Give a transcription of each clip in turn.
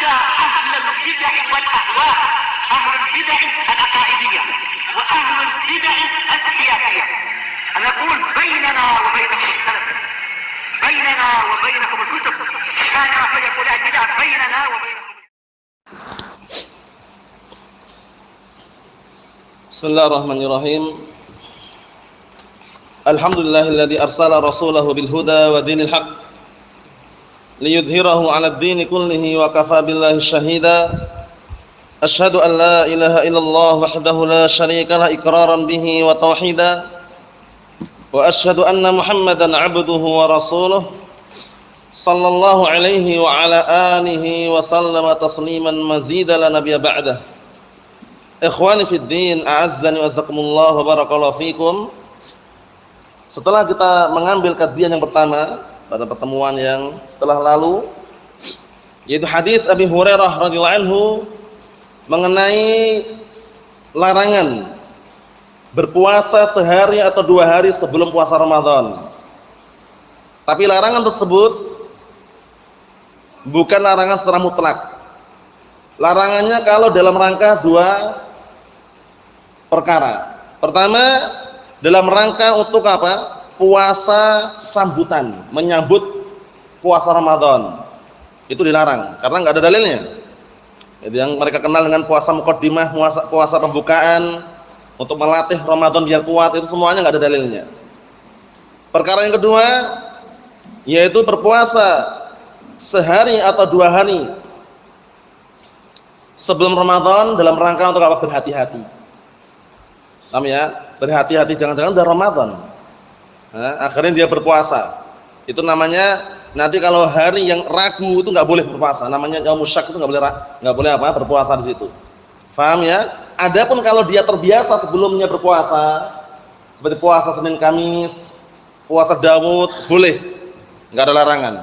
على أهل البدع والأهواء، أهل البدع العقائدية وأهل البدع السياسية. أنا أقول بيننا وبينكم السلف، بيننا وبينكم الكتب، كان فيقول البدع بيننا وبينكم. Bismillahirrahmanirrahim. Alhamdulillahilladzi arsala rasulahu bil huda wa dinil haqq liyudhhirahu 'alad dini kullihi wa kafaa billahi shahida. Asyhadu an la ilaha illallah wahdahu la syarika lah iqraran bihi wa tauhida. Wa asyhadu anna Muhammadan 'abduhu wa rasuluh sallallahu alaihi wa ala alihi wa sallama tasliman mazida la nabiyya ba'dah. Ikhwani fid din, a'azzani wa azzakumullah wa barakallahu fikum. Setelah kita mengambil kajian yang pertama pada pertemuan yang telah lalu, yaitu hadis Abi Hurairah radhiyallahu anhu mengenai larangan berpuasa sehari atau 2 hari sebelum puasa Ramadan. Tapi larangan tersebut bukan larangan secara mutlak. Larangannya kalau dalam rangka 2 perkara. Pertama, dalam rangka untuk apa? Puasa sambutan, menyambut puasa Ramadan. Itu dilarang karena enggak ada dalilnya. Jadi yang mereka kenal dengan puasa muqaddimah, puasa pembukaan untuk melatih Ramadan biar kuat, itu semuanya enggak ada dalilnya. Perkara yang kedua yaitu berpuasa sehari atau 2 hari sebelum Ramadan dalam rangka untuk apa? Berhati-hati. Paham ya? Berhati-hati, jangan-jangan udah Ramadan. Akhirnya dia berpuasa. Itu namanya nanti kalau hari yang ragu itu enggak boleh berpuasa. Namanya yaumus syak itu enggak boleh apa? Berpuasa di situ. Paham ya? Adapun kalau dia terbiasa sebelumnya berpuasa, seperti puasa Senin Kamis, puasa Daud, boleh. Enggak ada larangan.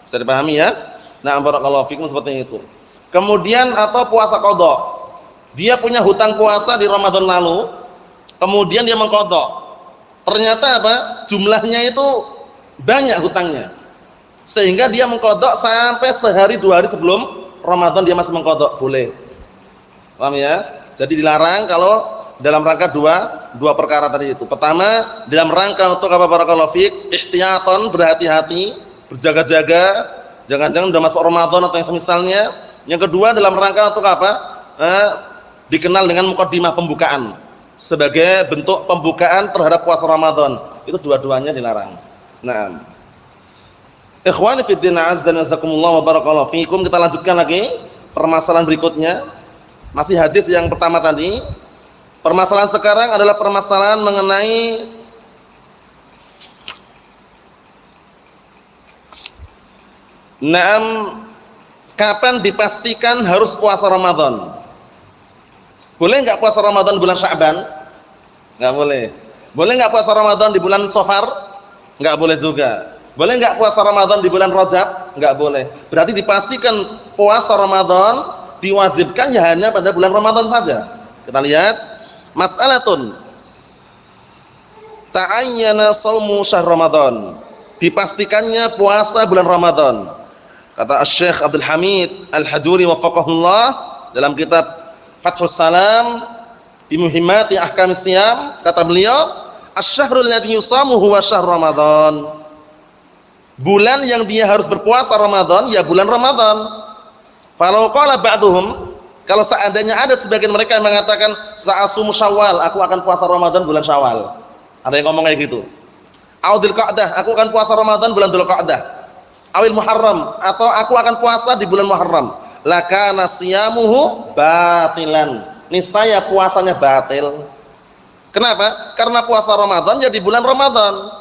Bisa dipahami ya? Nah, barakallahu fikum seperti itu. Kemudian atau puasa qadha. Dia punya hutang puasa di Ramadan lalu, kemudian dia mengqadha. Ternyata apa? Jumlahnya itu banyak hutangnya. Sehingga dia mengqadha sampai sehari 2 hari sebelum Ramadan dia masih mengqadha, boleh. Paham ya? Jadi dilarang kalau dalam rangka dua perkara tadi itu. Pertama, dalam rangka untuk apa? Barakallahu fik, ihtiyatan, berhati-hati, berjaga-jaga, jangan-jangan udah masuk Ramadan atau yang semisalnya. Yang kedua dalam rangka untuk apa? Dikenal dengan muqaddimah, pembukaan, sebagai bentuk pembukaan terhadap puasa Ramadan. Itu dua-duanya dilarang. Naam. Ikhwani fid din, a'azzani wasakumullah wa barakallahu fikum. Kita lanjutkan lagi permasalahan berikutnya. Masih hadis yang pertama tadi. Permasalahan sekarang adalah permasalahan mengenai naam, kapan dipastikan harus puasa Ramadan? Boleh enggak puasa Ramadan di bulan Sya'ban? Enggak boleh. Boleh enggak puasa Ramadan di bulan Safar? Enggak boleh juga. Boleh enggak puasa Ramadan di bulan Rajab? Enggak boleh. Berarti dipastikan puasa Ramadan diwajibkan ya hanya pada bulan Ramadan saja. Kita lihat, mas'alatun ta'ayyana shaumu syahr Ramadan. Dipastikannya puasa bulan Ramadan. Kata Asy-Syaikh Abdul Hamid Al-Hajuri wafaqahullah dalam kitab Fathus Salam bi muhimmati ahkamis siyam, kata beliau, asy-syahrul ladzi yusamu huwa syahr Ramadan. Bulan yang dia harus berpuasa Ramadan ya bulan Ramadan. Falau qala ba'duhum, kalau seandainya ada sebagian mereka yang mengatakan sa'asumu Syawal, aku akan puasa Ramadan bulan Syawal. Ada yang ngomong kayak gitu. Au Dzulqa'dah, aku akan puasa Ramadan bulan Dzulqa'dah. Awil Muharram, atau aku akan puasa di bulan Muharram. Lakana siyamuhu batilan, niscaya puasanya batil. Kenapa? Karena puasa Ramadan ya di bulan Ramadan.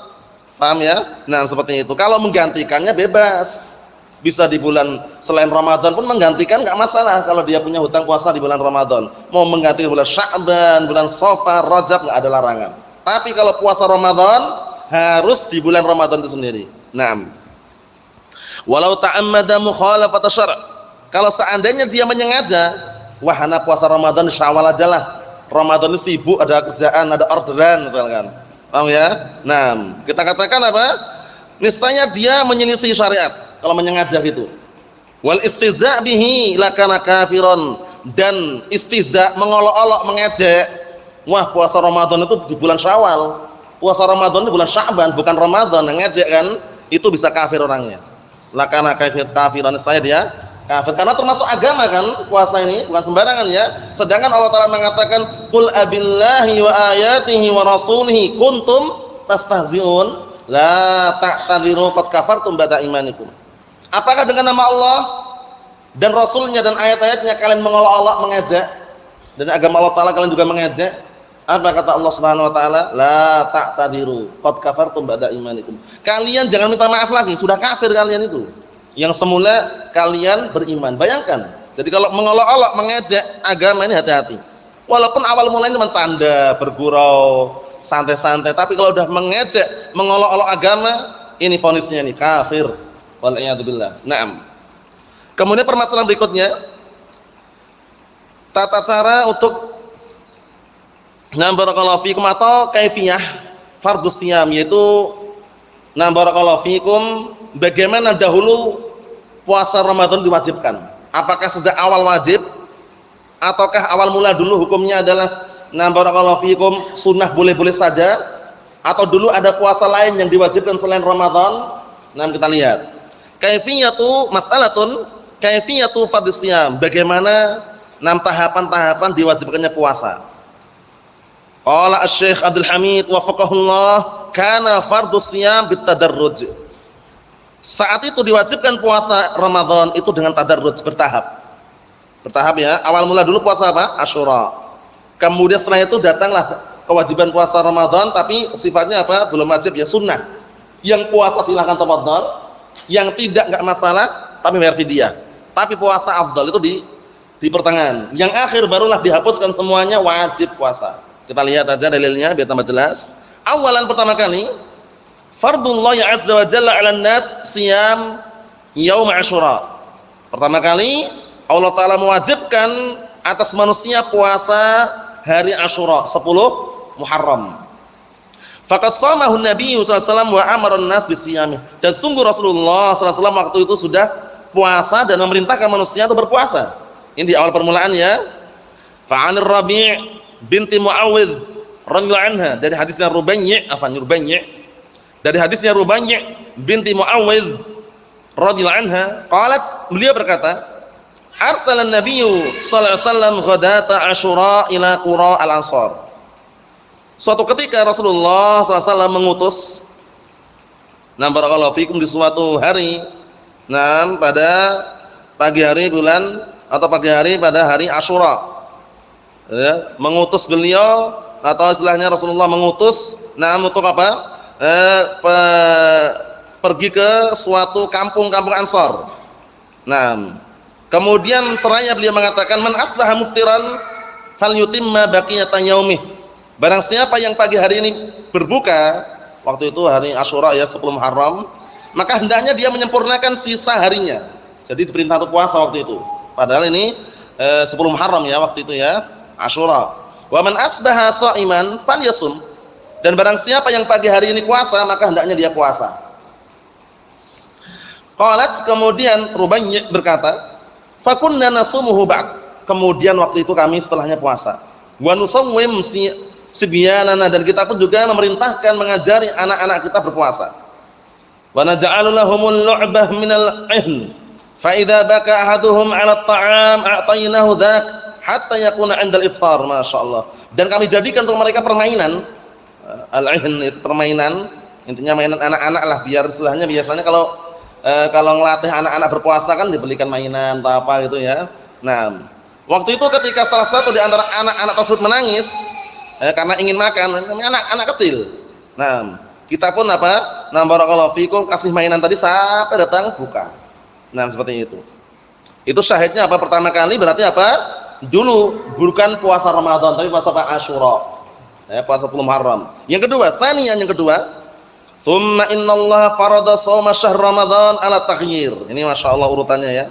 Paham ya? Nah, seperti itu. Kalau menggantikannya bebas. Bisa di bulan selain Ramadan pun menggantikan, enggak masalah kalau dia punya hutang puasa di bulan Ramadan. Mau mengganti bulan Sya'ban, bulan Safar, Rajab, enggak ada larangan. Tapi kalau puasa Ramadan harus di bulan Ramadan itu sendiri. Naam. Walau ta'ammada mukhalafata syara', kalau seandainya dia menyengaja, wahana puasa Ramadan di Syawal aja lah. Ramadan ini sibuk, ada kerjaan, ada orderan misalkan. Paham ya? Nah, kita katakan apa? Niscaya dia menyelisih syariat kalau menyengaja gitu. Wal istihza' bihi lakana kafiron, dan istihza' mengolok-olok, mengejek. Wah, puasa Ramadan itu di bulan Syawal. Puasa Ramadan di bulan Sya'ban, bukan Ramadan. Ngejek kan? Itu bisa kafir orangnya. Lakana kafiron, saya dia kafir karena termasuk agama kan, puasa ini bukan sembarangan ya. Sedangkan Allah Taala mengatakan qul abillahi wa ayatihi wa rasulihi kuntum tastahzi'un la ta'tadiru qad kafartum ba'da imanikum. Apakah dengan nama Allah dan Rasulnya dan ayat-ayatnya kalian mengolok-olok, mengejek, dan agama Allah Taala kalian juga mengejek? Apa kata Allah Subhanahu wa taala? La ta'tadiru qad kafartum ba'da imanikum. Kalian jangan minta maaf lagi, sudah kafir kalian itu. Yang semula kalian beriman. Bayangkan. Jadi kalau mengolok-olok, mengejek agama ini hati-hati. Walaupun awal mulanya cuma canda, bergurau, santai-santai, tapi kalau udah mengejek, mengolok-olok agama, ini vonisnya nih kafir. Wal'iyadzubillah. Naam. Kemudian permasalahan berikutnya, tata cara untuk barakallahu fikum atau kaifiyah fardhus shiyam, yaitu barakallahu fikum bagaimana dahulu puasa Ramadan diwajibkan. Apakah sejak awal wajib ataukah awal mula dulu hukumnya adalah barakallahu fikum sunnah boleh-boleh saja, atau dulu ada puasa lain yang diwajibkan selain Ramadan? Nah, kita lihat. Kaifiyatu mas'alatun kaifiyatu fardhus shiyam, bagaimana tahapan-tahapan diwajibkannya puasa. Qala Asy-Syaikh Abdul Hamid wafaqahullah, kana fardhus shiyam bitadarruj. Saat itu diwajibkan puasa Ramadan itu dengan tadarruj, bertahap. Bertahap ya. Awal mula dulu puasa apa? Asyura. Kemudian setelah itu datanglah kewajiban puasa Ramadan, tapi sifatnya apa? Belum wajib ya, sunnah. Yang puasa silakan tafadhol, yang tidak enggak masalah, tapi bayar fidyah. Tapi puasa afdal itu di pertengahan. Yang akhir barulah dihapuskan semuanya, wajib puasa. Kita lihat aja dalilnya biar tambah jelas. Awalan, pertama kali, fardullah azza wa jalla 'alan nas siyam yaum Asyura. Pertama kali Allah Taala mewajibkan atas manusia puasa hari Asyura, 10 Muharram. Faqad shamahu Nabi sallallahu alaihi wasallam wa amara an-nas bisiyamih. Dan sungguh Rasulullah sallallahu alaihi wasallam waktu itu sudah puasa dan memerintahkan manusia untuk berpuasa. Ini di awal permulaan ya. Fa'anir Rabi' binti Muawwidh radhiyallahu anha, dari hadisnya Rubai', dari hadisnya Rubai' binti Muawwidh radhiyallahu anha, qalat, beliau berkata, arsalan nabiyyu sallallahu alaihi wasallam ghadata Asyura ila qura al-Ansar. Suatu ketika Rasulullah SAW mengutus, barakallahu fikum, di suatu hari, pada pagi hari bulan atau pagi hari pada hari Asyura, ya, mengutus beliau, atau istilahnya Rasulullah mengutus, untuk apa? Pergi ke suatu kampung-kampung Ansar. Kemudian seraya beliau mengatakan, man asbaha muftiran falyutimma baqiyatan yaumih. Barang siapa yang pagi hari ini berbuka, waktu itu hari Asyura ya, 10 Muharram, maka hendaknya dia menyempurnakan sisa harinya. Jadi diperintah untuk puasa waktu itu. Padahal ini 10 Muharram ya waktu itu ya, Asyura. Wa man asbaha sha'iman falyasum. Dan barang siapa yang pagi hari ini puasa, maka hendaknya dia puasa. Qalat, kemudian Rubai' berkata, fakunna nasumuhu ba'd. Kemudian waktu itu kami setelahnya puasa. Wa nusawwim sibyanana, dan kita pun juga memerintahkan mengajari anak-anak kita berpuasa. Wa naj'alu lahumul lu'bah minal 'ihn, fa idza baka ahaduhum 'ala at-ta'am a'taynahu dzak hatta yakuna 'indal iftar. Masyaallah. Dan kami jadikan untuk mereka permainan, al-'ihn itu permainan, intinya mainan anak-anak lah, biar istilahnya biasanya kalau ngelatih anak-anak berpuasa kan dibelikan mainan atau apa gitu ya. Nah, waktu itu ketika salah satu di antara anak-anak tersebut menangis karena ingin makan, anak kecil. Nah, kita pun apa? Barakallahu fikum, kasih mainan tadi sampai datang buka. Nah, seperti itu. Itu syahidnya apa? Pertama kali berarti apa? Dulu bukan puasa Ramadan, tapi puasa Asyura. Ya, puasa 10 Muharram. Yang kedua, yang kedua, summa innallaha farada shauma syahr Ramadan ala taghyir. Ini masyaallah urutannya ya.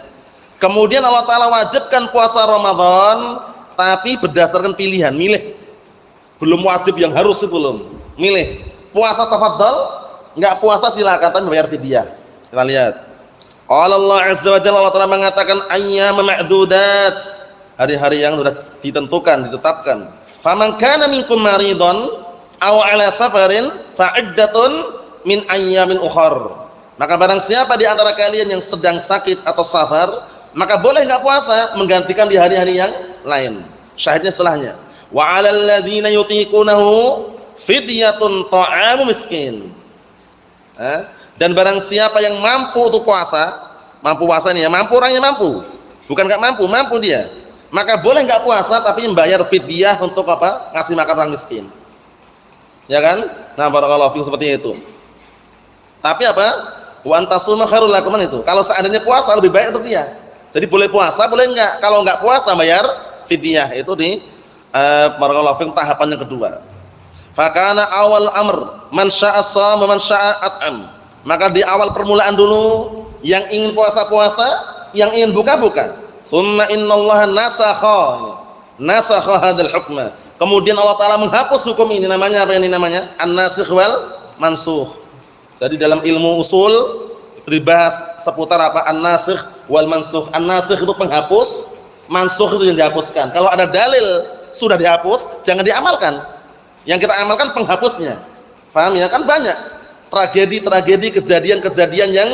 Kemudian Allah Taala wajibkan puasa Ramadan tapi berdasarkan pilihan, milih. Belum wajib yang harus itu belum. Milih. Puasa tafadhal, enggak puasa silakan, tapi bayar fidyah. Kita lihat. Qala Allah azza wa jalla, Allah Ta'ala mengatakan ayyaman ma'dudat, hari-hari yang sudah ditentukan, ditetapkan. Faman kana minkum maridun aw ala safarin fa'iddatun min ayyamin ukhar. Maka barang siapa di antara kalian yang sedang sakit atau safar, maka boleh enggak puasa, menggantikan di hari-hari yang lain. Syahidnya setelahnya. Wa 'alal ladzina yutiqunahu fidyatun ta'amu miskin. Dan barang siapa yang mampu untuk puasa, mampu puasa ini ya, mampu orangnya mampu. Bukan enggak mampu, mampu dia. Maka boleh enggak puasa tapi membayar fidyah untuk apa? Ngasih makan orang miskin. Ya kan? Nah, barakallahu fiikum seperti itu. Tapi apa? Wa antasuma khairul lakum itu. Kalau seandainya puasa lebih baik untuk dia. Jadi boleh puasa, boleh enggak. Kalau enggak puasa bayar fidyah. Itu di barakallahu fiikum tahapan yang kedua. Fakana awal amr man syaa'a sham wa man syaa'a at'am. Maka di awal permulaan dulu yang ingin puasa-puasa, yang ingin buka-buka. Summa innallaha nasakha hadzal hukma. Kemudian Allah Ta'ala menghapus hukum ini, namanya apa ini namanya? An-nasikh wal mansukh. Jadi dalam ilmu usul itu dibahas seputar apa? An-nasikh wal mansukh. An-nasikh itu penghapus, mansukh itu yang dihapuskan. Kalau ada dalil sudah dihapus, jangan diamalkan. Yang kita amalkan penghapusnya. Paham ya? Kan banyak tragedi-tragedi, kejadian-kejadian yang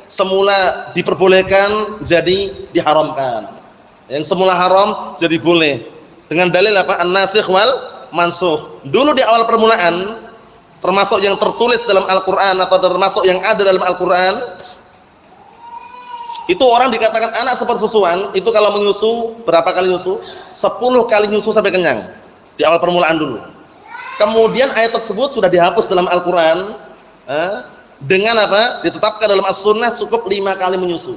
semula diperbolehkan jadi diharamkan. Yang semula haram jadi boleh. Dengan dalil apa? An-nasikh wal mansukh. Dulu di awal permulaan, termasuk yang tertulis dalam Al-Qur'an atau termasuk yang ada dalam Al-Qur'an, itu orang dikatakan anak sepersusuan, itu kalau menyusu, berapa kali nyusu? 10 kali nyusu sampai kenyang. Di awal permulaan dulu. Kemudian ayat tersebut sudah dihapus dalam Al-Qur'an. Dengan apa? Ditetapkan dalam As-Sunnah cukup 5 kali menyusu.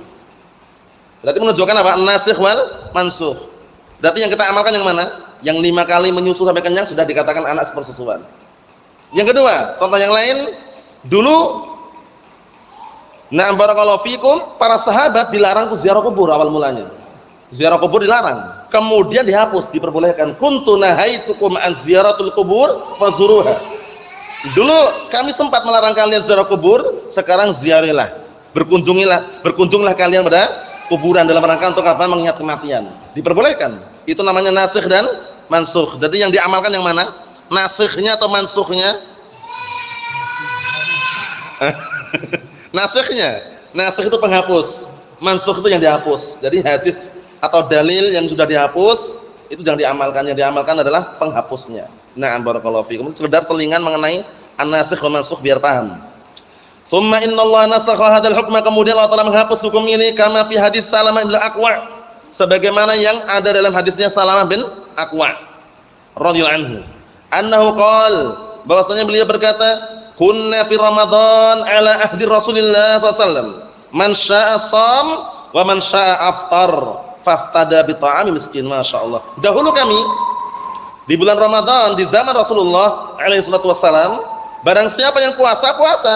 Berarti menunjukkan apa? An-nasikh wal mansukh. Berarti yang kita amalkan yang mana? Yang 5 kali menyusu sampai kenyang sudah dikatakan anak sepersusuan. Yang kedua, contoh yang lain, dulu na'am barakallahu fikum, para sahabat dilarang untuk ziarah kubur awal mulanya. Ziarah kubur dilarang. Kemudian dihapus, diperbolehkan. Kuntu nahaitukum an ziyaratul kubur fazuruha. Dulu kami sempat melarang kalian ziarah kubur, sekarang ziarilah. Berkunjunglah kalian pada kuburan dalam rangka untuk apa? Mengingat kematian. Diperbolehkan. Itu namanya nasikh dan mansukh. Jadi yang diamalkan yang mana? Nasikhnya atau mansukhnya? Nasikhnya. Nasikh itu penghapus. Mansukh itu yang dihapus. Jadi hadis atau dalil yang sudah dihapus itu jangan diamalkan. Yang diamalkan adalah penghapusnya. Na'am barakallahu fikum. Sekedar selingan mengenai an-nasikh wal mansukh biar paham. Summa innallaha nasakha hadzal hukma, kemudian Allah Ta'ala menghapus hukum ini kama fi hadis Salamah bin Aqwa', sebagaimana yang ada dalam hadisnya Salamah bin Aqwa' radhiyallahu anhu. Annahu qala, bahwasanya beliau berkata, kunna fi Ramadan ala ahdi Rasulillah sallallahu alaihi wasallam, man syaa'a sham wa man syaa'a aftar faftada bi ta'ami miskin. Masyaallah. Dahulu kami di bulan Ramadan di zaman Rasulullah alaihi salatu wasallam, barang siapa yang puasa, puasa.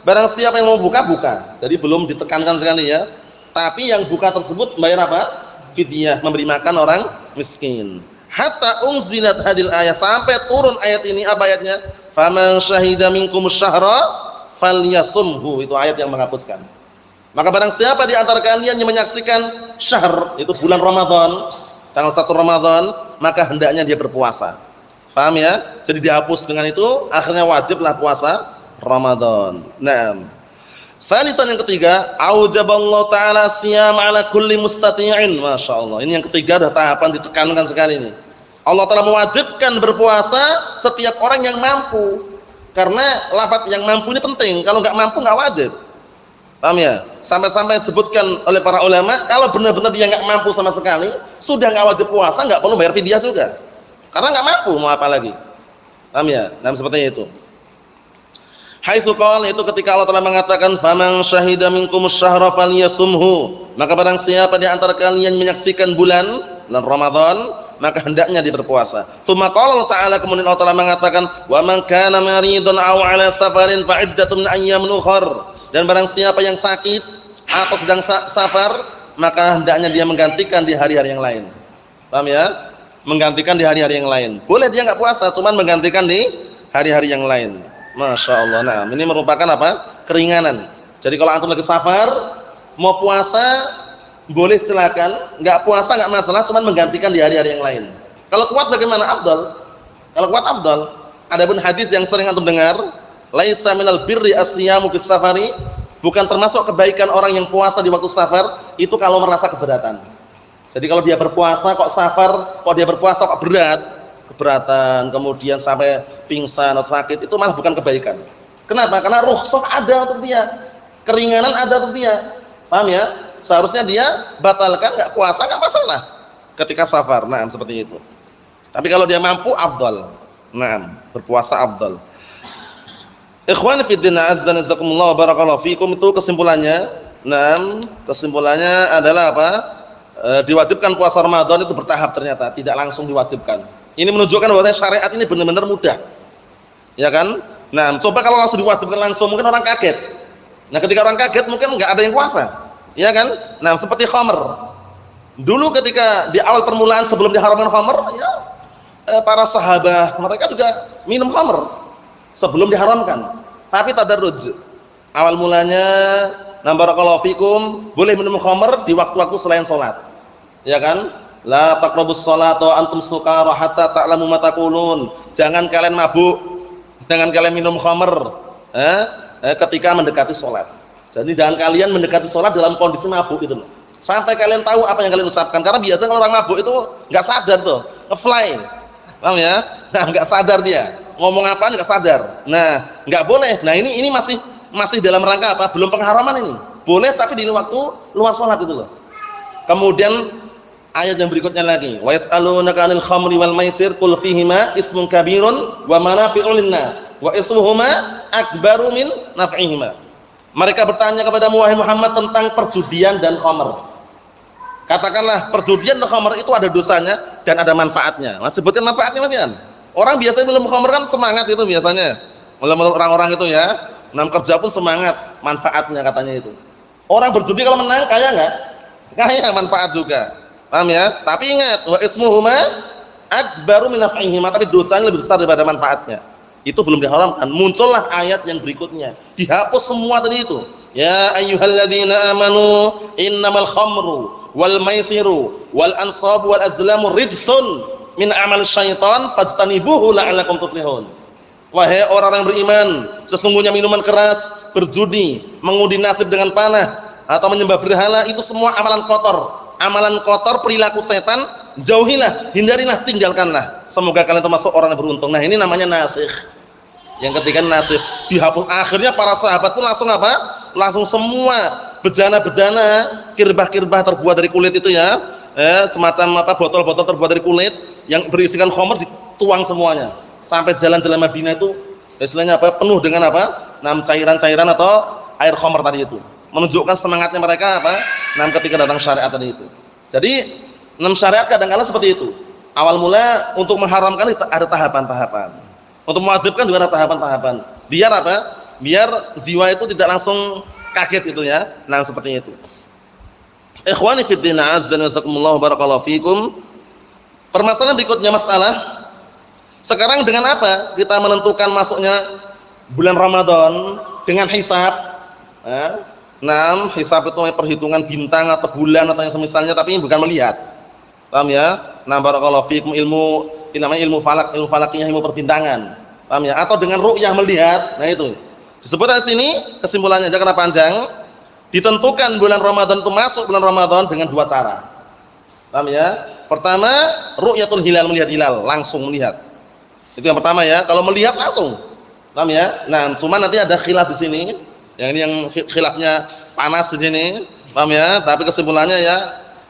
Barang siapa yang mau buka, buka. Jadi belum ditekankan sekali ya. Tapi yang buka tersebut bayar apa? Fidyah, memberi makan orang miskin. Hatta unzilat hadil ayat, sampai turun ayat ini. Apa ayatnya? Faman syahida minkum syahra falyasumhu. Itu ayat yang menghapuskan. Maka barang siapa di antara kalian yang menyaksikan syahr, itu bulan Ramadan, tanggal 1 Ramadan, maka hendaknya dia berpuasa. Paham ya? Jadi dihapus dengan itu, akhirnya wajiblah puasa Ramadan. Naam. Salisan yang ketiga, aujaballahu ta'ala siyam ala kulli mustati'in. Masyaallah. Ini yang ketiga, dah tahapan ditekankan sekali ini. Allah Ta'ala mewajibkan berpuasa setiap orang yang mampu. Karena lafaz yang mampu ini penting. Kalau enggak mampu enggak wajib. Paham ya? Sampai-sampai disebutkan oleh para ulama, kalau benar-benar dia enggak mampu sama sekali, sudah enggak wajib puasa, enggak perlu bayar fidyah juga. Karena enggak mampu, mau apa lagi? Paham ya? Nah, seperti itu. Haitsu qala, itu ketika Allah Ta'ala mengatakan faman syahida minkumus syahra falyasumhu, maka barang siapa di antara kalian menyaksikan bulan Ramadan, maka hendaknya dia berpuasa. Tsumma qala Allah Ta'ala, kemudian Allah Ta'ala mengatakan wa man kana maridun aw ala safarin fa iddatun min ayyamin ukhra, dan barang siapa yang sakit atau sedang safar, maka hendaknya dia menggantikan di hari-hari yang lain. Paham ya? Menggantikan di hari-hari yang lain. Boleh dia enggak puasa, cuman menggantikan di hari-hari yang lain. Masya Allah. Nah, ini merupakan apa? Keringanan. Jadi kalau antum lagi safar, Mau puasa boleh silakan, enggak puasa enggak masalah, cuman menggantikan di hari-hari yang lain. Kalau kuat bagaimana? Afdal. Kalau kuat afdal. Adapun hadis yang sering antum dengar, laisa minal birri as-siyamu fis safari, bukan termasuk kebaikan orang yang puasa di waktu safar, itu kalau merasa keberatan. Jadi kalau dia berpuasa kok safar, kok dia berpuasa kok berat, keberatan, kemudian sampai pingsan atau sakit, itu malah bukan kebaikan. Kenapa? Karena rukhsah ada untuk dia, keringanan ada untuk dia. Paham ya? Seharusnya dia batalkan, enggak puasa enggak masalah ketika safar. Nah, seperti itu. Tapi kalau dia mampu afdal. Nah, berpuasa afdal. Ikhwani fi din, azza wa jazakumullah wa barakallahu fikum, itu kesimpulannya. Nah, kesimpulannya adalah apa? Diwajibkan puasa Ramadan itu bertahap, ternyata tidak langsung diwajibkan. Ini menunjukkan bahwa syariat ini benar-benar mudah. Ya kan? Nah, coba kalau langsung diwajibkan langsung, mungkin orang kaget. Nah, ketika orang kaget mungkin enggak ada yang puasa. Ya kan? Nah, seperti khamr. Dulu ketika di awal permulaan sebelum diharamkan khamr, ya para sahabat mereka juga minum khamr sebelum diharamkan. Tapi tadarruj. Awal mulanya, na barakallahu fikum, boleh minum khamr di waktu-waktu selain salat. Ya kan? La taqrabus sholata wa antum sukara hatta ta'lamu ma taqulun. Jangan kalian mabuk, jangan kalian minum khamr ketika mendekati salat. Jadi jangan kalian mendekati salat dalam kondisi mabuk gitu loh. Sampai kalian tahu apa yang kalian ucapkan, karena biasanya kalau orang mabuk itu enggak sadar tuh, nge-fly. Paham ya? Nah, enggak sadar dia. Ngomong apaan enggak sadar. Nah, enggak boleh. Nah, ini masih dalam rangka apa? Belum pengharaman ini. Boleh tapi di waktu luar salat itu loh. Kemudian ayat yang berikutnya lagi, wa yas'alunaka 'anil khamri wal maisir qul fihima ismun kabirun wa manafi'u lin-nas wa ismuhuma akbaru min naf'ihima. Mereka bertanya kepadamu wahai Muhammad tentang perjudian dan khamr. Katakanlah perjudian dan khamr itu ada dosanya dan ada manfaatnya. Mas sebutkan manfaatnya Mas Yan. Orang biasanya belum khamr kan semangat itu biasanya. Orang-orang itu ya, nam kerja pun semangat, manfaatnya katanya itu. Orang berjudi kalau menang kaya enggak? Kaya, manfaat juga. Paham ya? Tapi ingat, wa ismuhuma akbaru min naf'ihima, tapi dosanya lebih besar daripada manfaatnya. Itu belum diharamkan. Muncullah ayat yang berikutnya. Dihapus semua tadi itu. Ya ayyuhalladzina amanu innamal khamru wal maisiru wal ansabu wal azlamu rijsun min amal syaitan fajtanibuhu la'allakum tuflihun. Wahai orang yang beriman, sesungguhnya minuman keras, berjudi, mengundi nasib dengan panah atau menyembah berhala itu semua amalan kotor. Amalan kotor, perilaku setan, jauhilah, hindarilah, tinggalkanlah. Semoga kalian termasuk orang yang beruntung. Nah, ini namanya nasikh. Yang ketiga nasikh, dihapus. Akhirnya para sahabat pun langsung apa? Langsung semua bejana-bejana, kirbah-kirbah terbuat dari kulit itu ya, semacam apa, botol-botol terbuat dari kulit yang berisikan khamr dituang semuanya. Sampai jalan-jalan Madinah itu istilahnya apa? Penuh dengan apa? Cairan-cairan atau air khamr tadi itu. Menunjukkan semangatnya mereka apa? Ketika datang syariat tadi itu. Jadi, syariat kadang-kadang seperti itu. Awal mula untuk mengharamkan ada tahapan-tahapan. Untuk mewajibkan juga ada tahapan-tahapan. Biar apa? Biar jiwa itu tidak langsung kaget gitu ya. Nah, seperti itu. Ikhwani fid din, azza wa jazakumullah barakallahu fikum. Permasalahan berikutnya masalah. Sekarang dengan apa kita menentukan masuknya bulan Ramadan? Dengan hisab. Nah, hisab itu perhitungan bintang atau bulan atau yang semisalnya, tapi bukan melihat. Paham ya? Nah, barakallahu fikum, ilmu ini namanya ilmu falak, ilmu falakiyah, ilmu perbintangan. Paham ya? Atau dengan ru'yah melihat. Nah, itu. Disebutkan di sini kesimpulannya aja karena panjang. Ditentukan bulan Ramadan itu masuk bulan Ramadan dengan dua cara. Paham ya? Pertama, ru'yatul hilal, melihat hilal, langsung melihat. Itu yang pertama ya. Kalau melihat langsung. Paham ya? Nah, cuma nanti ada khilaf di sini. Yang ini yang khilafnya panas di sini. Paham ya? Tapi kesimpulannya ya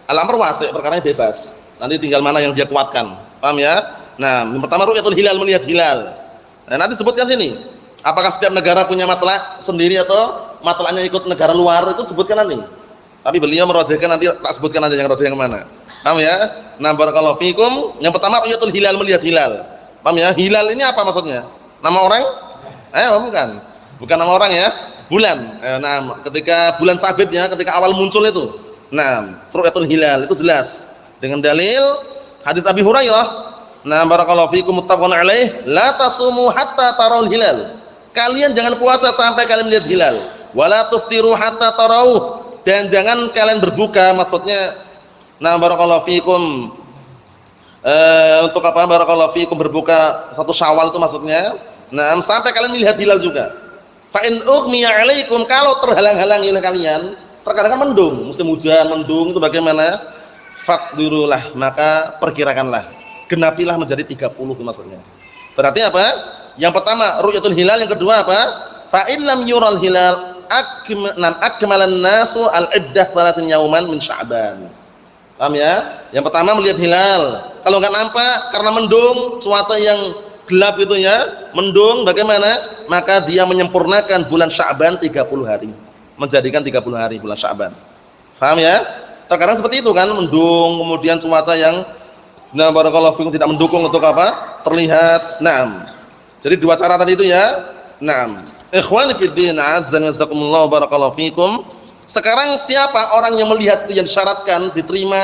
al-amr wasi', perkaranya bebas. Nanti tinggal mana yang dia kuatkan. Paham ya? Nah, yang pertama ru'yatul hilal, melihat hilal. Nah, nanti sebutkan sini. Apakah setiap negara punya matlak sendiri atau matlaknya ikut negara luar, itu sebutkan nanti. Tapi beliau merojehkan, nanti tak sebutkan aja yang rojeh yang mana. Paham ya? Nah, barakallahu fikum. Yang pertama ru'yatul hilal, melihat hilal. Paham ya? Hilal ini apa maksudnya? Nama orang? Bukan. Bukan nama orang ya. Bulan. Nah, ketika bulan sabit ya, ketika awal muncul itu. Nah, ru'yatul hilal itu jelas dengan dalil hadis Abi Hurairah. Nah, barakallahu fikum, muttafaqun alaih, la tasumu hatta tarawul hilal. Kalian jangan puasa sampai kalian melihat hilal. Wala tuftiru hatta tarauh. Dan jangan kalian berbuka, maksudnya nah barakallahu fikum untuk apa barakallahu fikum berbuka 1 Syawal itu maksudnya. Nah, sampai kalian melihat hilal juga. Fa in ughmiya 'alaikum, kalau terhalang-halangi oleh kalian, terkadang kan mendung, musim hujan, mendung itu bagaimana? Faqdirulah, maka perkirakanlah. Genapilah menjadi 30 maksudnya. Berarti apa? Yang pertama ru'yatul hilal, yang kedua apa? Fa in lam yural hilal akmalan nasu al-iddah 3 yauman min Sya'ban. Paham ya? Yang pertama melihat hilal. Kalau enggak nampak karena mendung, cuaca yang gelap itu ya, mendung bagaimana? Maka dia menyempurnakan bulan Sya'ban 30 hari. Menjadikan 30 hari bulan Sya'ban. Paham ya? Terkadang seperti itu kan, mendung, kemudian cuaca yang nah barakallahu fikum tidak mendukung untuk apa? Terlihat. Naam. Jadi 2 cara tadi itu ya. Naam. Ikhwani fid din, azza wa jazakumullah barakallahu fikum. Sekarang siapa orang yang melihat itu yang disyaratkan diterima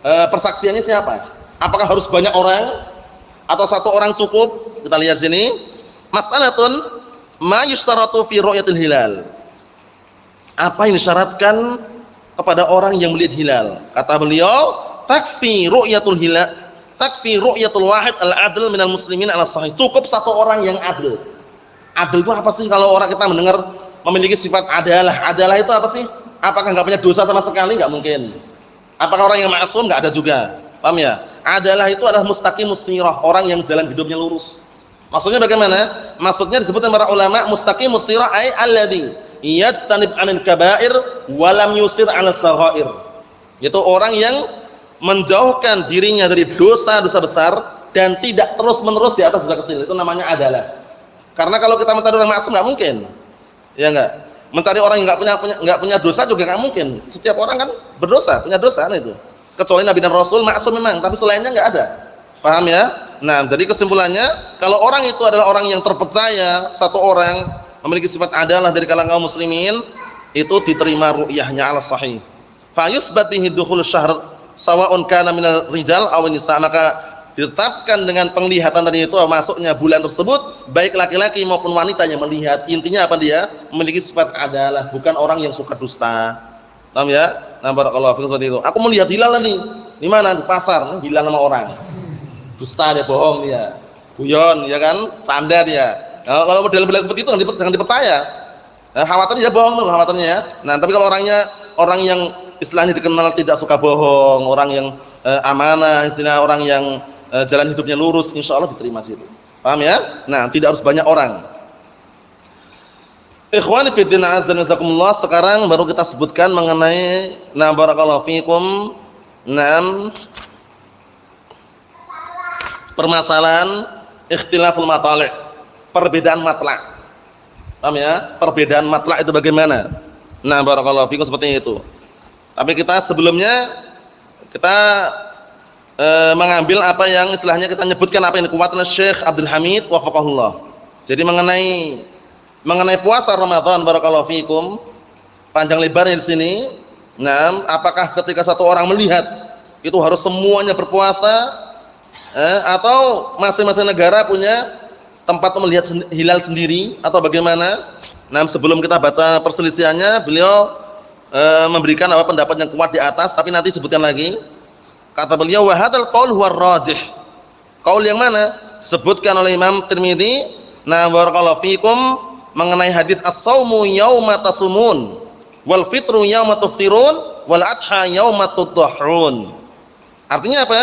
persaksiannya siapa? Apakah harus banyak orang atau 1 orang cukup? Kita lihat sini. Mas'alatun ma yushtaratu fi ru'yatil hilal. Apa yang disyaratkan kepada orang yang melihat hilal? Kata beliau, takfi ru'yatul hilal, takfi ru'yatul wahid al-'adl minal muslimin ala sahih. Cukup 1 orang yang adil. Adil itu apa sih? Kalau orang kita mendengar memiliki sifat adalah. Adalah itu apa sih? Apakah enggak punya dosa sama sekali? Enggak mungkin. Apakah orang yang ma'sum? Enggak ada juga. Paham ya? Adalah itu adalah mustaqimus sirah, orang yang jalan hidupnya lurus. Maksudnya bagaimana? Maksudnya disebutkan para ulama mustaqimus sirah ay alladzi yajtanib 'anil kaba'ir wa lam yusir 'ala saghair. Yaitu orang yang menjauhkan dirinya dari dosa-dosa besar dan tidak terus-menerus di atas dosa kecil. Itu namanya adalah. Karena kalau kita mencari orang maksum enggak mungkin. Ya enggak? Mencari orang yang enggak punya dosa juga enggak mungkin. Setiap orang kan berdosa, punya dosa itu. Kecuali Nabi dan Rasul maksum memang, tapi selainnya enggak ada. Paham ya? Nah, jadi kesimpulannya, kalau orang itu adalah orang yang terpercaya, 1 orang memiliki sifat adalah dari kalangan kaum muslimin, itu diterima ru'yahnya ala sahih. Fa yuthbat bihi dukhul syahr sawa'un kana minal rijal aw nisa, maka ditetapkan dengan penglihatan tadi itu masuknya bulan tersebut baik laki-laki maupun wanita yang melihat. Intinya apa dia? Memiliki sifat adalah, bukan orang yang suka dusta. Paham ya? Nah, barakallahu fiikum seperti itu. Aku melihat hilal nih. Di mana? Di pasar. Hilal sama orang. Dusta dia, bohong dia. Guyon, ya kan? Canda dia. Nah, kalau model-model seperti itu jangan dipercaya. Nah, khawatirnya dia bohong tuh, khawatirnya ya. Nah, tapi kalau orangnya orang yang istilahnya dikenal tidak suka bohong, orang yang amanah, istilah orang yang jalan hidupnya lurus, insyaallah diterima situ. Paham ya? Nah, tidak harus banyak orang. Ikhwani fi din, azza wa jazakumullah, sekarang baru kita sebutkan mengenai na barakallahu fikum. Naam. Permasalahan ikhtilaful matali', perbedaan matla'. Paham ya? Perbedaan matla' itu bagaimana? Nah, barakallahu fikum seperti itu. Tapi kita sebelumnya kita mengambil apa yang istilahnya kita nyebutkan apa yang dikuatkan oleh Syekh Abdul Hamid wafaqahullah. Jadi mengenai puasa Ramadan barakallahu fikum, panjang lebarnya di sini. Nah, apakah ketika 1 orang melihat itu harus semuanya berpuasa atau masing-masing negara punya tempat melihat hilal sendiri atau bagaimana? Nah, sebelum kita baca perselisihannya, beliau memberikan apa pendapat yang kuat di atas, tapi nanti sebutkan lagi. Kata beliau, wa hadzal qaul huwa rajih. Qaul yang mana? Sebutkan oleh Imam Tirmidzi, nah barakallahu fikum, mengenai hadis as-saumu yauma tasumun wal fitru yauma tuftirun wal adha yauma tudhahun. Artinya apa?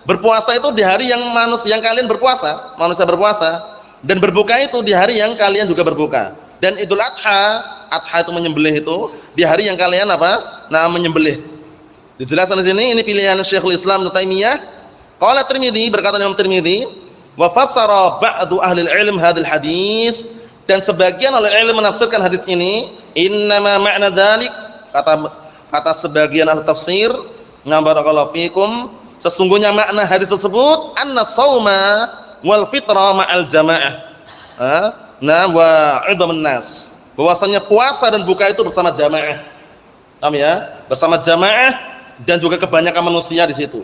Berpuasa itu di hari yang kalian berpuasa, manusia berpuasa, dan berbuka itu di hari yang kalian juga berbuka. Dan Idul Adha, adha itu menyembelih itu di hari yang kalian apa? Nah, menyembelih. Dijelaskan di sini, ini pilihan Syekhul Islam Ibnu Taimiyah. Qala Tirmidzi, berkata Imam Tirmidzi, wa fassara ba'du ahli al-ilm hadzal hadis, dan sebagian ahli ilmu menafsirkan hadis ini, innama ma'na dzalik, kata sebagian ahli tafsir, barakallahu fikum, sesungguhnya makna hadis tersebut anna shauma wal fitra ma'al jamaah. Nah, wa 'idhamun nas, bahwasanya puasa dan buka itu bersama jamaah. Paham ya? Bersama jamaah dan juga kebanyakan manusia di situ.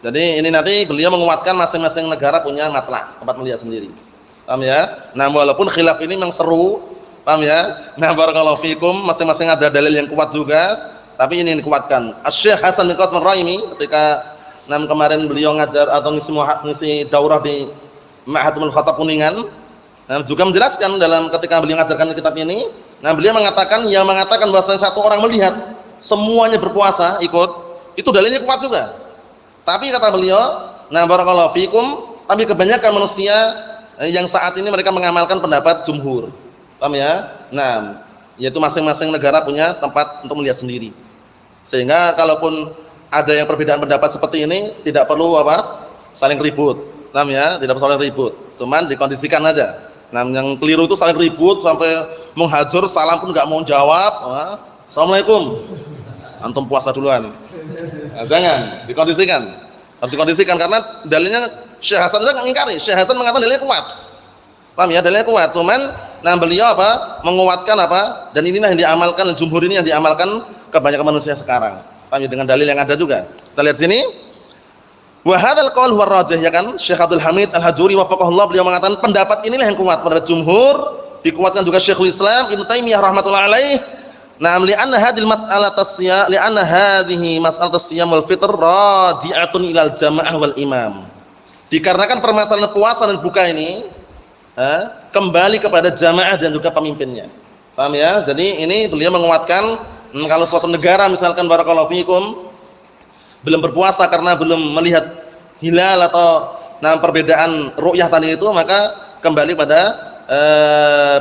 Jadi ini nanti beliau menguatkan masing-masing negara punya matla, tempat melihat sendiri. Paham ya? Nah, walaupun khilaf ini memang seru, Paham ya? Nah, barakallahu fikum, masing-masing ada dalil yang kuat juga, tapi ini yang dikuatkan. Asy-Syaikh Hasan bin Qasim Ar-Raimi ketika kemarin beliau ngajar atau ngisi daurah di Ma'hadul Khattab Kuningan, juga menjelaskan dalam ketika beliau mengajarkan kitab ini, beliau mengatakan yang mengatakan bahwasanya satu orang melihat semuanya berpuasa ikut, itu dalilnya kuat juga. Tapi kata beliau, barakallahu fikum, tapi kebanyakan manusia yang saat ini mereka mengamalkan pendapat jumhur. Paham ya? Yaitu masing-masing negara punya tempat untuk melihat sendiri. Sehingga kalaupun ada yang perbedaan pendapat seperti ini, tidak perlu saling ribut. Paham ya? Tidak perlu saling ribut. Cuman dikondisikan aja. Yang keliru itu saling ribut sampai menghajar, salam pun enggak mau jawab. Assalamualaikum. Antum puasa duluan. Jangan, dikondisikan. Harus dikondisikan karena dalilnya Syekh Hasan juga mengingkari. Syekh Hasan mengatakan dalilnya kuat. Paham ya? Dalilnya kuat. Cuman beliau menguatkan dan inilah yang diamalkan, jumhur ini yang diamalkan kebanyakan manusia sekarang. Paham ya? Dengan dalil yang ada juga. Kita lihat sini. Wa hadzal qaul huwa rajih, ya kan? Syekh Abdul Hamid Al-Hajuri wafaqahullah, beliau mengatakan pendapat inilah yang kuat, pendapat jumhur, dikuatkan juga Syekhul Islam Ibnu Taimiyah rahimatullah alaih. Li'anna hadhihi mas'alat as-siyam wal fitr raji'atun ilal jamaah wal imam. Dikarenakan permasalahan puasa dan buka ini kembali kepada jamaah dan juga pemimpinnya. Paham ya? Jadi ini beliau menguatkan kalau suatu negara misalkan barakallahu fikum belum berpuasa karena belum melihat hilal atau perbedaan ru'yah tadi itu, maka kembali pada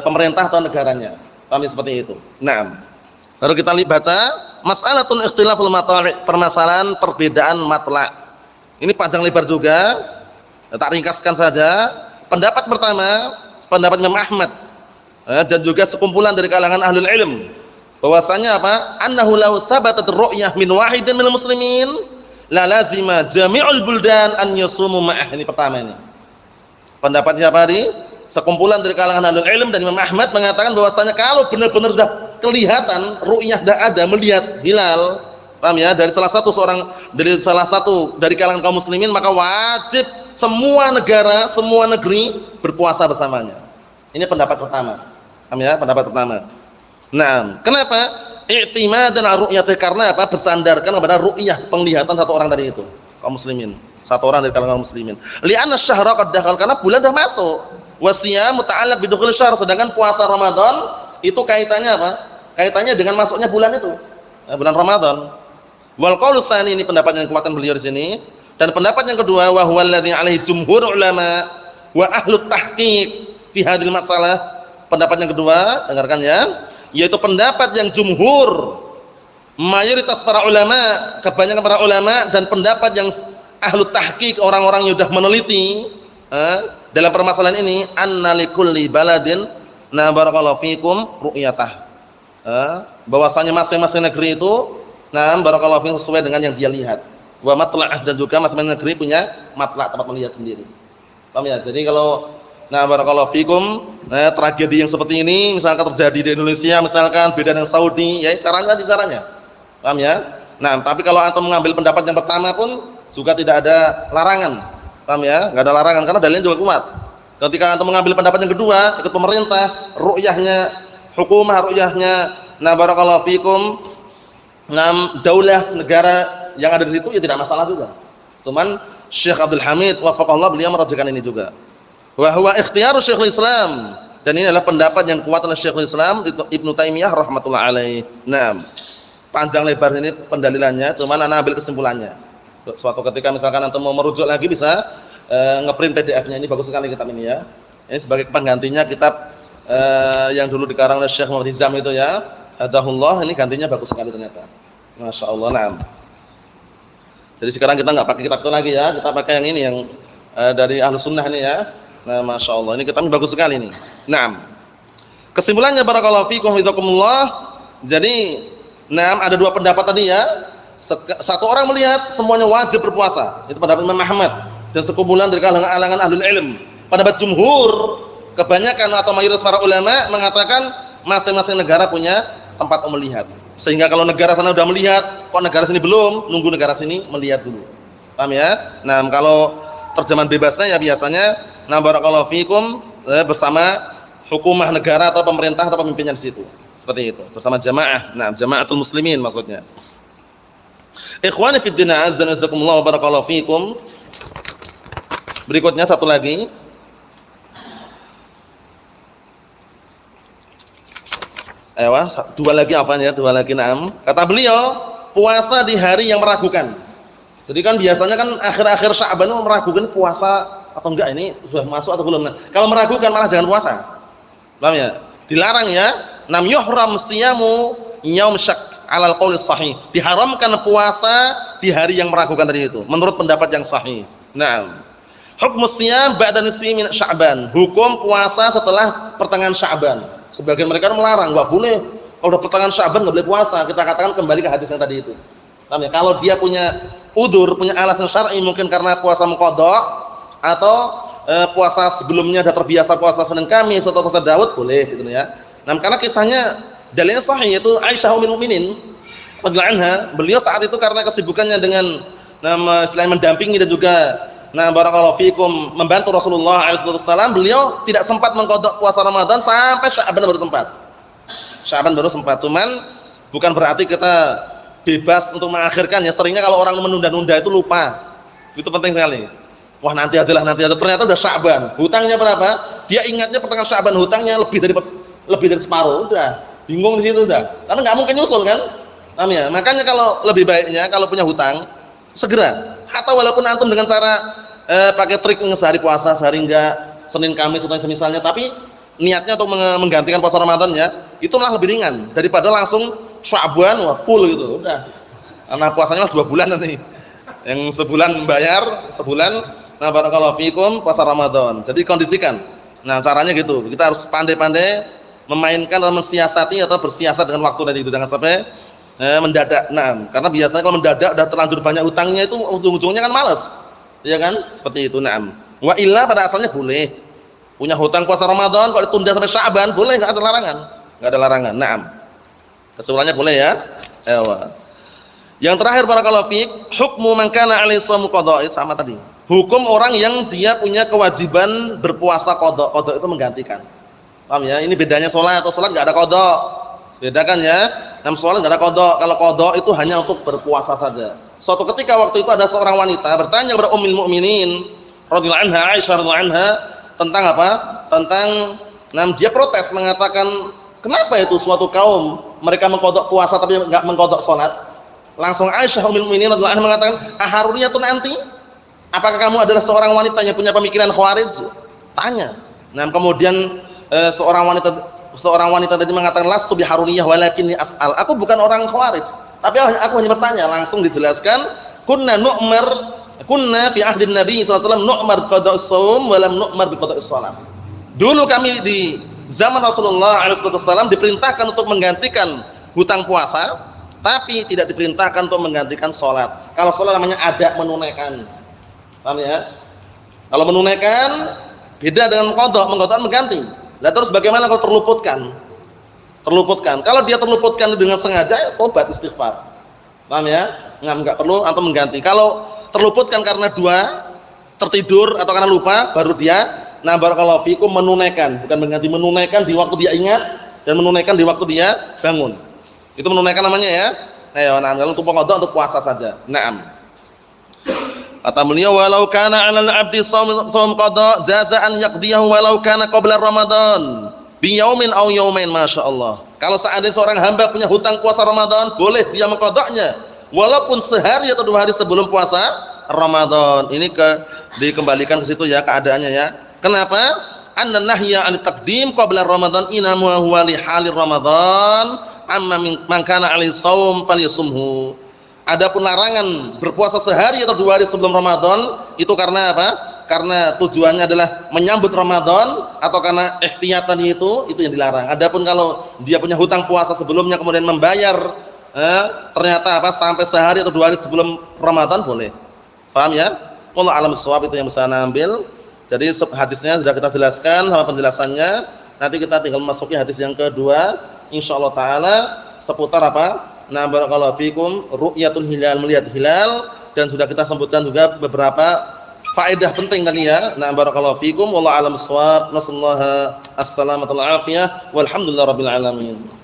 pemerintah atau negaranya. Paham seperti itu. Lalu kita lihat baca mas'alatul ikhtilaful matali', permasalahan perbedaan matla'. Ini panjang lebar juga. Tak ringkaskan saja. Pendapat pertama, pendapat Imam Ahmad dan juga sekumpulan dari kalangan ahlul ilm, bahwasanya annahu law sabatat ru'yah min wahidin minal muslimin la lazima jami'ul buldan an yasumu ma'ah. Ini pertama ini. Pendapat siapa tadi? Sekumpulan dari kalangan ahlul ilm dan Imam Ahmad mengatakan bahwasanya kalau benar-benar sudah kelihatan ru'yah sudah ada, melihat hilal, paham ya, dari salah satu dari kalangan kaum muslimin, maka wajib semua negara, semua negeri berpuasa bersamanya. Ini pendapat pertama. Paham ya? Pendapat pertama. Kenapa? I'timadan ala ru'yati, karena bersandarkan kepada ru'yah, penglihatan satu orang tadi itu, kaum muslimin. Satu orang dari kalangan kaum muslimin. Li'anna syahra qad dakhal, karena bulan sudah masuk. Wa siyam muta'allaq bi dukhul syahr, sedangkan puasa Ramadan itu kaitannya kaitannya dengan masuknya bulan itu. Bulan Ramadan. Wal qaulu tsani, ini pendapat yang kuatkan beliau di sini. Dan pendapat yang kedua, wa huwa alladhi alaihi jumhur ulama wa ahlut tahqiq fi hadhil masalah. Pendapat yang kedua, dengarkan ya, yaitu pendapat yang jumhur, mayoritas para ulama, kebanyakan para ulama, dan pendapat yang ahlut tahqiq, orang-orang yang sudah meneliti dalam permasalahan ini, anna likulli baladin barakallahu fikum ru'yatah, bahwasanya masing-masing negeri itu barakallahu fikum sesuai dengan yang dia lihat. Wa matla'ah, dan juga masing-masing negeri punya matla', tempat melihat sendiri. Paham ya? Jadi kalau barakallahu fikum tragedi yang seperti ini misalkan terjadi di Indonesia, misalkan beda dengan Saudi, ya caranya. Paham ya? Tapi kalau antum mengambil pendapat yang pertama pun juga tidak ada larangan. Paham ya? Enggak ada larangan karena dalilnya juga kuat. Ketika antum mengambil pendapat yang kedua, ikut pemerintah, ru'yahnya hukumah, ru'yahnya barakallahu fikum daulah negara yang ada di situ, ya tidak masalah juga. Cuman Syekh Abdul Hamid wafaqahullah, beliau merajihkan ini juga. Wa huwa ikhtiyaru Syekhul Islam, dan ini adalah pendapat yang kuat oleh Syekhul Islam Ibnu Taimiyah rahmatullah alaih. Panjang lebar ini pendalilannya, cuman ana ambil kesimpulannya. Suatu ketika misalkan antum mau merujuk lagi bisa ngeprint PDF-nya, ini bagus sekali kitab ini ya. Ini sebagai penggantinya kitab yang dulu dikarang oleh Syekh Muhammad Hizam itu ya. Hadahullah, ini gantinya bagus sekali ternyata. Masya Allah. Jadi sekarang kita nggak pakai kitab itu lagi ya, kita pakai yang ini yang dari Ahlus Sunnah ini ya. Masya Allah, ini kitabnya bagus sekali ini. Kesimpulannya barakallahu fikum hidakumullah. Jadi ada dua pendapat tadi ya. Satu orang melihat semuanya wajib berpuasa, itu pendapat Imam Ahmad dan sekumpulan dari kalangan ahlul ilm. Pendapat jumhur, kebanyakan atau mayoritas para ulama mengatakan masing-masing negara punya tempat melihat. Sehingga kalau negara sana sudah melihat, kok negara sini belum, nunggu negara sini melihat dulu. Paham ya? Kalau terjemahan bebasnya ya biasanya barakallahu fikum bersama hukumah negara atau pemerintah atau pemimpinnya di situ. Seperti itu, bersama jamaah. Nah, jamaatul muslimin maksudnya. Ikhwani fid din, azza wa jazakumullah wa barakallahu fikum. Berikutnya satu lagi. Ayo, dua lagi apanya? Dua lagi, na'am. Kata beliau, puasa di hari yang meragukan. Jadi kan biasanya kan akhir-akhir Sya'ban meragukan puasa atau enggak, ini sudah masuk atau belum. Nah, kalau meragukan malah jangan puasa. Paham ya? Dilarang ya. Nam yuhram siyamu yaum syak 'alal qauli sahih. Diharamkan puasa di hari yang meragukan tadi itu menurut pendapat yang sahih. Naam. Hukmu siyam ba'da nisfi min Sya'ban. Hukum puasa setelah pertengahan Sya'ban. Sebagian mereka melarang, enggak boleh. Kalau udah pertengahan Sya'ban enggak boleh puasa. Kita katakan kembali ke hadis yang tadi itu. Paham ya? Kalau dia punya udzur, punya alasan syar'i mungkin karena puasa muqadha atau puasa sebelumnya sudah terbiasa puasa Senin Kamis atau puasa Daud, boleh gitu ya. Nah, karena kisahnya dalilnya sahih, yaitu Aisyah ummul mukminin radhiyallahu anha, beliau saat itu karena kesibukannya dengan selain mendampingi dan juga barakallahu fikum membantu Rasulullah sallallahu alaihi wasallam, beliau tidak sempat mengqadha puasa Ramadan sampai Sya'ban baru sempat. Sya'ban baru sempat. Cuman bukan berarti kita bebas untuk mengakhirkan ya. Seringnya kalau orang menunda-nunda itu lupa. Itu penting sekali. Wah, nanti ajalah, nanti aja. Ternyata udah Sya'ban. Hutangnya berapa? Dia ingatnya pertengahan Sya'ban, hutangnya lebih dari separuh, udah bingung di situ udah, karena nggak mungkin nyusul kan, paham ya? Makanya kalau lebih baiknya kalau punya hutang segera, atau walaupun antum dengan cara pakai trik sehari puasa sehari enggak, Senin Kamis atau semisalnya, tapi niatnya untuk menggantikan puasa Ramadan ya, itu malah lebih ringan daripada langsung Sya'ban wah full gitu, udah, karena puasanya 2 bulan nanti, yang sebulan membayar sebulan, barakallahu fikum puasa Ramadan. Jadi kondisikan, caranya gitu, kita harus pandai-pandai memainkan atau mensiasati atau bersiasat dengan waktu tadi itu, jangan sampai mendadak. Nah, karena biasanya kalau mendadak udah terlanjur banyak utangnya itu ujung-ujungnya kan malas. Iya kan? Seperti itu. Naam. Wa illa pada asalnya boleh. Punya hutang puasa Ramadan kalau ditunda sampai Sya'ban boleh, enggak ada larangan. Enggak ada larangan. Naam. Kesimpulannya boleh ya. Ewa. Yang terakhir barakallahu fiik, hukmu man kana 'alaihi shaum qada'i, sama tadi. Hukum orang yang dia punya kewajiban berpuasa qada. Qada itu menggantikan. Paham ya? Ini bedanya sholat. Atau sholat enggak ada qada. Bedakan ya. Sholat enggak ada qada. Kalau qada itu hanya untuk berpuasa saja. Suatu ketika waktu itu ada seorang wanita bertanya kepada Ummul Mukminin radhiyallahu anha, Aisyah radhiyallahu anha, tentang apa? Tentang dia protes mengatakan, "Kenapa itu suatu kaum mereka mengqada puasa tapi enggak mengqada sholat?" Langsung Aisyah Ummul Mukminin radhiyallahu anha mengatakan, "Aharuriyatun anti? Apakah kamu adalah seorang wanita yang punya pemikiran Khawarij?" Tanya. Kemudian seorang wanita tadi mengatakan, "Lastu biharuriyah walakinni as'al." Aku bukan orang Khawarij, tapi aku hanya bertanya. Langsung dijelaskan, kunna fi ahdin Nabi sallallahu alaihi wasallam nu'mar biqada'is shaum wa lam nu'mar biqada'is shalah. Dulu kami di zaman Rasulullah alaihi wasallam diperintahkan untuk menggantikan hutang puasa, tapi tidak diperintahkan untuk menggantikan salat. Kalau salat namanya ada menunaikan. Paham ya? Kalau menunaikan beda dengan qada, mengqada mengganti. Lah terus bagaimana kalau terluputkan? Terluputkan. Kalau dia terluputkan dengan sengaja, ya tobat istighfar. Paham ya? Enggak perlu atau mengganti. Kalau terluputkan karena tertidur atau karena lupa, baru dia barakallahu fikum menunaikan, bukan mengganti, menunaikan di waktu dia ingat dan menunaikan di waktu dia bangun. Itu menunaikan namanya ya. Kalau untuk qada untuk puasa saja. Naam. Kata beliau, walau kana 'alal 'abdi shaum qada jaza an yaqdiyahu walau kana qabla Ramadan bi yaumin aw yaumain, masyaallah. Kalau seandainya seorang hamba punya hutang puasa Ramadan, boleh dia mengqadanya walaupun sehari atau 2 hari sebelum puasa Ramadan. Ini dikembalikan ke situ ya keadaannya ya. Kenapa? Anna nahya an taqdim qabla Ramadan inama huwa li halir Ramadan amma man kana 'alaihi shaum falyasumhu. Adapun larangan berpuasa sehari atau 2 hari sebelum Ramadan itu karena apa? Karena tujuannya adalah menyambut Ramadan atau karena ihtiyatan itu yang dilarang. Adapun kalau dia punya hutang puasa sebelumnya kemudian membayar ternyata sampai sehari atau 2 hari sebelum Ramadan boleh. Paham ya? Wallahu a'lam bishawab, itu yang bisa Anda ambil. Jadi hadisnya sudah kita jelaskan sama penjelasannya. Nanti kita tinggal masuki hadis yang kedua insyaallah taala seputar apa? Barakallahu fikum ru'yatul hilal, melihat hilal, dan sudah kita sebutkan juga beberapa faedah penting tadi ya. Nah, barakallahu fikum wallahu a'lam bissawab. Nasallahu as-salamata wal afiyah walhamdulillahirabbil alamin.